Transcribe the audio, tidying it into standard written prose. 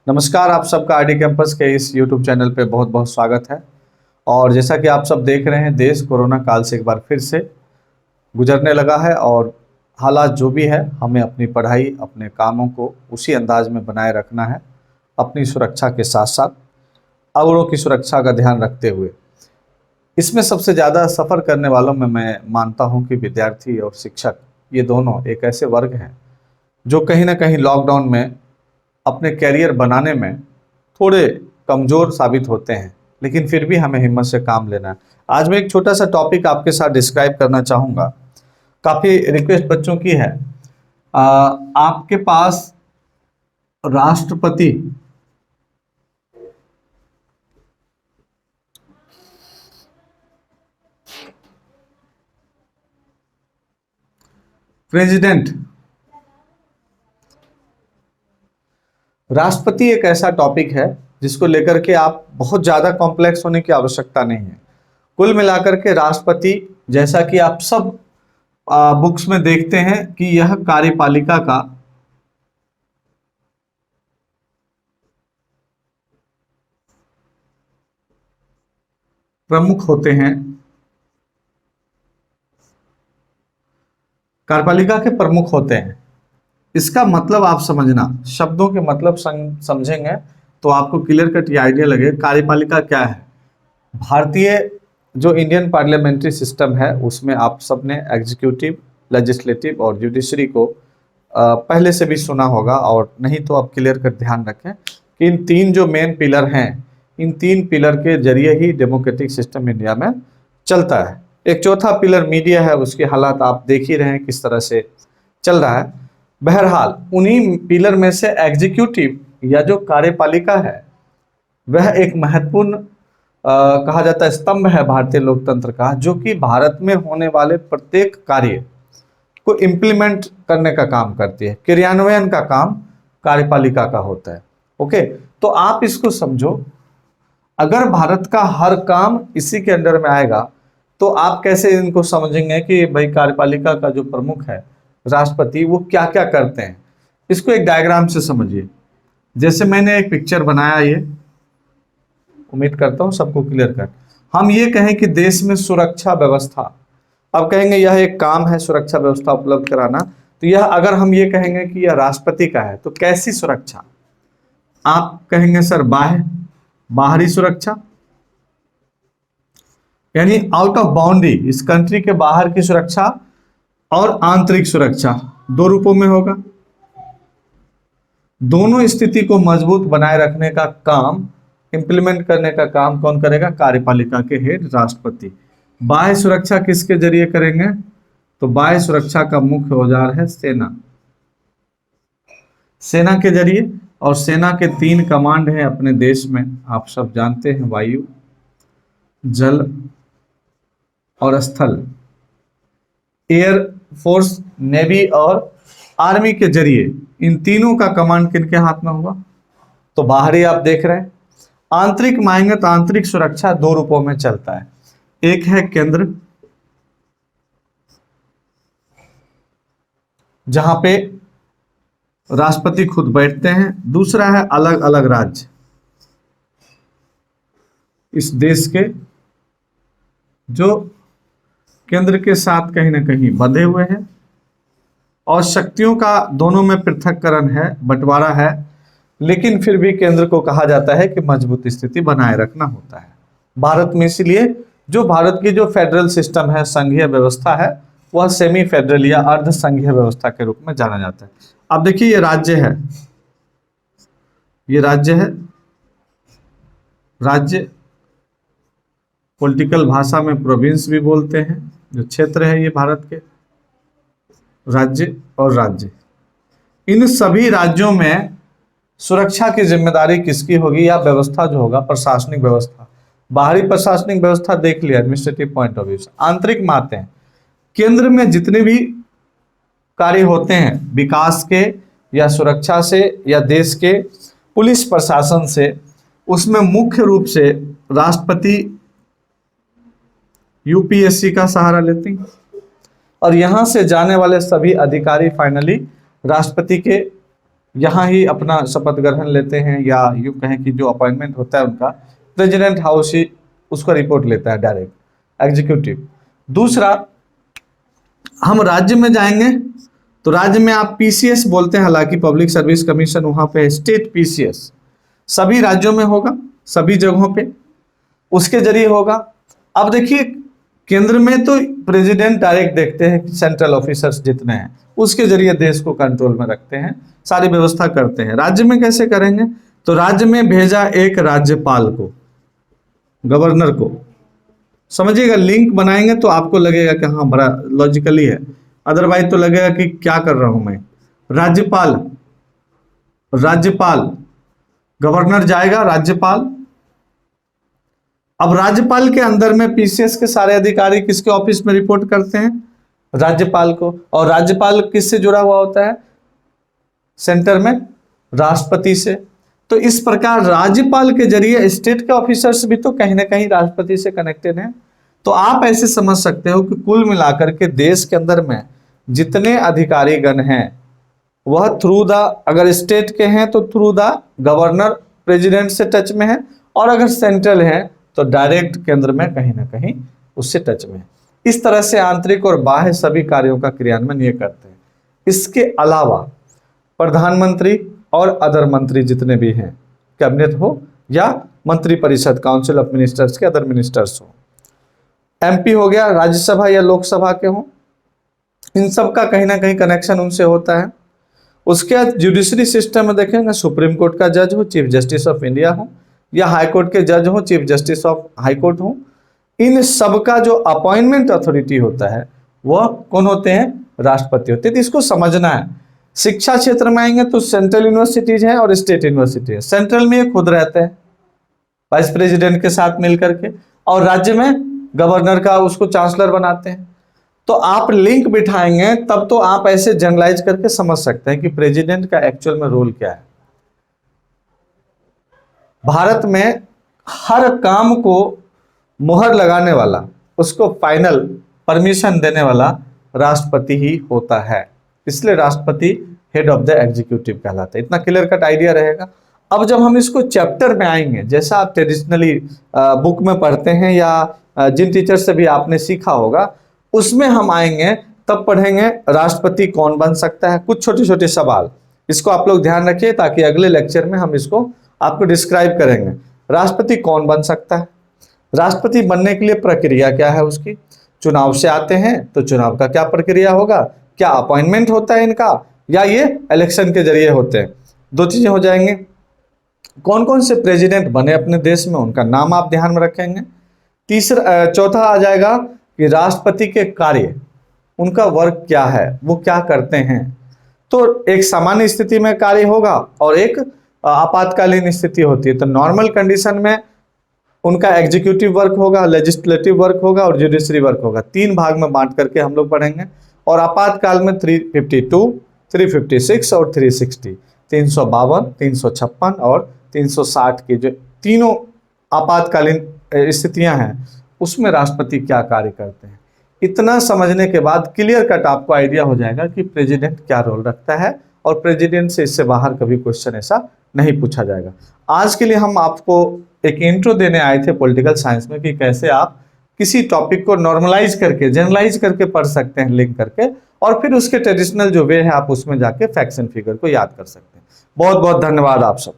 नमस्कार, आप सबका आईडी कैंपस के इस यूट्यूब चैनल पे बहुत बहुत स्वागत है। और जैसा कि आप सब देख रहे हैं, देश कोरोना काल से एक बार फिर से गुजरने लगा है और हालात जो भी है, हमें अपनी पढ़ाई, अपने कामों को उसी अंदाज में बनाए रखना है, अपनी सुरक्षा के साथ साथ औरों की सुरक्षा का ध्यान रखते हुए। इसमें सबसे ज़्यादा सफ़र करने वालों में मैं मानता हूँ कि विद्यार्थी और शिक्षक, ये दोनों एक ऐसे वर्ग हैं जो कहीं ना कहीं लॉकडाउन में अपने कैरियर बनाने में थोड़े कमज़ोर साबित होते हैं, लेकिन फिर भी हमें हिम्मत से काम लेना है। आज मैं एक छोटा सा टॉपिक आपके साथ डिस्क्राइब करना चाहूँगा। काफ़ी रिक्वेस्ट बच्चों की है। आपके पास राष्ट्रपति, प्रेसिडेंट, राष्ट्रपति एक ऐसा टॉपिक है जिसको लेकर के आप बहुत ज़्यादा कॉम्प्लेक्स होने की आवश्यकता नहीं है। कुल मिलाकर के राष्ट्रपति, जैसा कि आप सब बुक्स में देखते हैं कि यह कार्यपालिका का प्रमुख होते हैं। कार्यपालिका के प्रमुख होते हैं, इसका मतलब आप समझना, शब्दों के मतलब समझेंगे तो आपको क्लियर कट ये आइडिया लगे कार्यपालिका क्या है। भारतीय जो इंडियन पार्लियामेंट्री सिस्टम है उसमें आप सबने एग्जीक्यूटिव, लेजिस्लेटिव और जुडिशरी को पहले से भी सुना होगा, और नहीं तो आप क्लियर कर ध्यान रखें कि इन तीन जो मेन पिलर हैं, इन तीन पिलर के जरिए ही डेमोक्रेटिक सिस्टम इंडिया में चलता है। एक चौथा पिलर मीडिया है, उसके हालात आप देख ही रहे हैं किस तरह से चल रहा है। बहरहाल उन्हीं पिलर में से एग्जीक्यूटिव या जो कार्यपालिका है वह एक महत्वपूर्ण कहा जाता है स्तंभ है भारतीय लोकतंत्र का, जो कि भारत में होने वाले प्रत्येक कार्य को इम्प्लीमेंट करने का काम करती है। क्रियान्वयन का काम कार्यपालिका का होता है। ओके, तो आप इसको समझो, अगर भारत का हर काम इसी के अंडर में आएगा तो आप कैसे इनको समझेंगे कि भाई कार्यपालिका का जो प्रमुख है राष्ट्रपति, वो क्या क्या करते हैं। इसको एक डायग्राम से समझिए। जैसे मैंने एक पिक्चर बनाया, ये उम्मीद करता हूं सबको क्लियर कर। हम ये कहें कि देश में सुरक्षा व्यवस्था, अब कहेंगे यह एक काम है सुरक्षा व्यवस्था उपलब्ध कराना, तो यह अगर हम ये कहेंगे कि यह राष्ट्रपति का है तो कैसी सुरक्षा? आप कहेंगे सर बाहरी सुरक्षा, यानी आउट ऑफ बाउंड्री, इस कंट्री के बाहर की सुरक्षा, और आंतरिक सुरक्षा, दो रूपों में होगा। दोनों स्थिति को मजबूत बनाए रखने का काम, इंप्लीमेंट करने का काम कौन करेगा? कार्यपालिका के हेड राष्ट्रपति। बाह्य सुरक्षा किसके जरिए करेंगे? तो बाह्य सुरक्षा का मुख्य औजार है सेना, सेना के जरिए। और सेना के तीन कमांड हैं अपने देश में, आप सब जानते हैं, वायु, जल और स्थल। एयर फोर्स, नेवी और आर्मी के जरिए इन तीनों का कमांड किनके हाथ में होगा? तो बाहरी आप देख रहे हैं। आंतरिक मांगे तो आंतरिक सुरक्षा दो रूपों में चलता है, एक है केंद्र जहां पे राष्ट्रपति खुद बैठते हैं, दूसरा है अलग अलग राज्य इस देश के, जो केंद्र के साथ कहीं ना कहीं बंधे हुए हैं, और शक्तियों का दोनों में पृथक्करण है, बंटवारा है, लेकिन फिर भी केंद्र को कहा जाता है कि मजबूत स्थिति बनाए रखना होता है भारत में। इसलिए जो भारत की जो फेडरल सिस्टम है, संघीय व्यवस्था है, वह सेमी फेडरल या अर्ध संघीय व्यवस्था के रूप में जाना जाता है। अब देखिए, ये राज्य है, ये राज्य है, राज्य पॉलिटिकल भाषा में प्रोविंस भी बोलते हैं, जो क्षेत्र है ये भारत के, राज्य और राज्य। इन सभी राज्यों में सुरक्षा की जिम्मेदारी किसकी होगी, या व्यवस्था जो होगा, प्रशासनिक व्यवस्था। बाहरी प्रशासनिक व्यवस्था देख लिया एडमिनिस्ट्रेटिव पॉइंट ऑफ व्यू से। आंतरिक में आते हैं, केंद्र में जितने भी कार्य होते हैं विकास के या सुरक्षा से या देश के पुलिस प्रशासन से, उसमें मुख्य रूप से राष्ट्रपति यूपीएससी का सहारा लेते हैं, और यहां से जाने वाले सभी अधिकारी फाइनली राष्ट्रपति के यहाँ ही अपना शपथ ग्रहण लेते हैं, या यूँ कहें कि जो अपॉइंटमेंट होता है उनका प्रेसिडेंट हाउस ही उसका रिपोर्ट लेता है डायरेक्ट एग्जीक्यूटिव। दूसरा, हम राज्य में जाएंगे तो राज्य में आप पीसीएस बोलते हैं, हालांकि पब्लिक सर्विस कमीशन वहाँ पे स्टेट पीसीएस सभी राज्यों में होगा, सभी जगहों पे उसके जरिए होगा। अब देखिए केंद्र में तो प्रेसिडेंट डायरेक्ट देखते हैं, सेंट्रल ऑफिसर्स जितने हैं उसके जरिए देश को कंट्रोल में रखते हैं, सारी व्यवस्था करते हैं। राज्य में कैसे करेंगे, तो राज्य में भेजा एक राज्यपाल को, गवर्नर को। समझिएगा, लिंक बनाएंगे तो आपको लगेगा कि हाँ बड़ा लॉजिकली है, अदरवाइज तो लगेगा कि क्या कर रहा हूं मैं। राज्यपाल, राज्यपाल, गवर्नर जाएगा, राज्यपाल। अब राज्यपाल के अंदर में पीसीएस के सारे अधिकारी किसके ऑफिस में रिपोर्ट करते हैं, राज्यपाल को। और राज्यपाल किससे जुड़ा हुआ होता है सेंटर में, राष्ट्रपति से। तो इस प्रकार राज्यपाल के जरिए स्टेट के ऑफिसर्स भी तो कहीं ना कहीं राष्ट्रपति से कनेक्टेड हैं। तो आप ऐसे समझ सकते हो कि कुल मिलाकर के देश के अंदर में जितने अधिकारी गण हैं वह थ्रू द, अगर स्टेट के हैं तो थ्रू द गवर्नर प्रेसिडेंट से टच में है, और अगर सेंट्रल है तो डायरेक्ट केंद्र में कहीं ना कहीं उससे टच में है। इस तरह से आंतरिक और बाह्य सभी कार्यों का क्रियान्वयन ये करते हैं। इसके अलावा प्रधानमंत्री और अदर मंत्री जितने भी हैं, कैबिनेट हो या मंत्री परिषद, काउंसिल ऑफ मिनिस्टर्स के अदर मिनिस्टर्स हो, एमपी हो गया, राज्यसभा या लोकसभा के हो, इन सब का कहीं ना कहीं कनेक्शन उनसे होता है। उसके बाद जुडिशरी सिस्टम में देखेंगे, सुप्रीम कोर्ट का जज हो, चीफ जस्टिस ऑफ इंडिया हो, या हाई कोर्ट के जज हो, chief justice of high court हो, इन सब का जो अपॉइंटमेंट अथॉरिटी होता है वह कौन होते हैं, राष्ट्रपति होते हैं। तो इसको समझना है। शिक्षा क्षेत्र में आएंगे तो सेंट्रल यूनिवर्सिटीज है और स्टेट यूनिवर्सिटी है। सेंट्रल में ये खुद रहते हैं वाइस प्रेसिडेंट के साथ मिलकर के, और राज्य में गवर्नर का उसको चांसलर बनाते हैं। तो आप लिंक बिठाएंगे तब तो आप ऐसे जनरलाइज करके समझ सकते हैं कि प्रेसिडेंट का एक्चुअल में रोल क्या है। भारत में हर काम को मुहर लगाने वाला, उसको फाइनल परमिशन देने वाला राष्ट्रपति ही होता है, इसलिए राष्ट्रपति हेड ऑफ द एग्जीक्यूटिव कहलाता है। इतना क्लियर कट आइडिया रहेगा। अब जब हम इसको चैप्टर में आएंगे, जैसा आप ट्रेडिशनली बुक में पढ़ते हैं या जिन टीचर से भी आपने सीखा होगा, उसमें हम आएंगे तब पढ़ेंगे राष्ट्रपति कौन बन सकता है। कुछ छोटे छोटे सवाल, इसको आप लोग ध्यान रखिए ताकि अगले लेक्चर में हम इसको आपको डिस्क्राइब करेंगे। राष्ट्रपति कौन बन सकता है, राष्ट्रपति बनने के लिए प्रक्रिया क्या है उसकी, चुनाव से आते हैं तो चुनाव का क्या प्रक्रिया होगा, क्या अपॉइंटमेंट होता है इनका, या ये इलेक्शन के जरिए होते हैं। दो चीजें हो जाएंगे। कौन कौन से प्रेसिडेंट बने अपने देश में, उनका नाम आप ध्यान में रखेंगे। चौथा आ जाएगा कि राष्ट्रपति के कार्य, उनका वर्क क्या है, वो क्या करते हैं। तो एक सामान्य स्थिति में कार्य होगा और एक आपातकालीन स्थिति होती है। तो नॉर्मल कंडीशन में उनका एग्जीक्यूटिव वर्क होगा, लेजिस्लेटिव वर्क होगा और जुडिशरी वर्क होगा। तीन भाग में बांट करके हम लोग पढ़ेंगे। और आपातकाल में 352, 356 और 360, 352, 356 और 360 की जो तीनों आपातकालीन स्थितियां हैं उसमें राष्ट्रपति क्या कार्य करते हैं। इतना समझने के बाद क्लियर कट आपको आइडिया हो जाएगा कि प्रेसिडेंट क्या रोल रखता है, और प्रेसिडेंट से इससे बाहर कभी क्वेश्चन ऐसा नहीं पूछा जाएगा। आज के लिए हम आपको एक इंट्रो देने आए थे पॉलिटिकल साइंस में कि कैसे आप किसी टॉपिक को नॉर्मलाइज करके, जनरलाइज करके पढ़ सकते हैं लिंक करके, और फिर उसके ट्रेडिशनल जो वे है आप उसमें जाके फैक्ट्स एंड फिगर को याद कर सकते हैं। बहुत बहुत धन्यवाद आप सब।